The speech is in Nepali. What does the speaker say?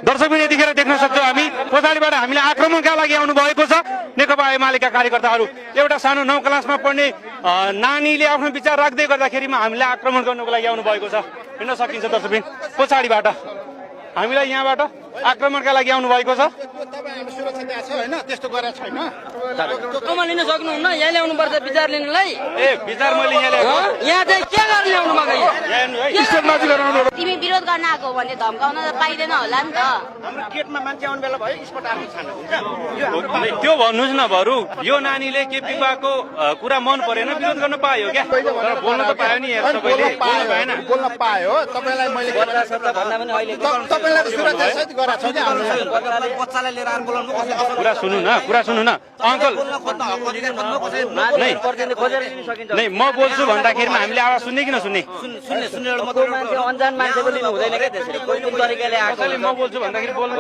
दर्शकबिन यतिखेर देख्न सक्छौँ हामी पछाडिबाट हामीलाई आक्रमणका लागि आउनु भएको छ नेकपा एमालेका कार्यकर्ताहरू। एउटा सानो 9 क्लासमा पढ्ने नानीले आफ्नो विचार राख्दै गर्दाखेरिमा हामीलाई आक्रमण गर्नुको लागि आउनु भएको छ। हिँड्न सकिन्छ दर्शकबिन, पछाडिबाट हामीलाई यहाँबाट आक्रमणका लागि आउनु भएको छ। तपाईहरुले सुरक्षा दिएको छ हैन, त्यस्तो गरेको छैन। कमा लिन सक्नुहुन्न, यहाँ ल्याउनु पर्छ विचार लिनलाई। ए विचार मैले यहाँ ल्याएको, यहाँ चाहिँ के गर्न ल्याउनु भएको यहाँ? स्टेटमाथि गराउनु। तिमी विरोध गर्न आएको हो भने धम्काउन त पाइदैन होला नि त। हाम्रो गेटमा मान्छे आउने बेला भयो स्पट आफै छान हुन्छ। त्यो भन्नुस् न बरु, यो नानीले केपी बाको कुरा मन परेन विरोध गर्न पायो क्या, तर बोल्न त पायो नि यार, सबैले बोल्न भएन। बोल्न पायो तपाईलाई मैले भन्दा पनि अहिले तपाईलाई सुरक्षा सहित गराएको छ नि हामीले। बच्चालाई लिएर आएर बोलाउनु कुरा सुन्नु न, कुरा सुन्नु न अङ्कल। नै म बोल्छु भन्दाखेरिमा हामीले आवाज सुन्ने कि नसुन्ने? सुन्ने मान्छे अन्जान मान्छेको लिनु हुँदैन क्या त्यसरी, कोही पनि तरिकाले आएको। म बोल्छु भन्दाखेरि बोल्नु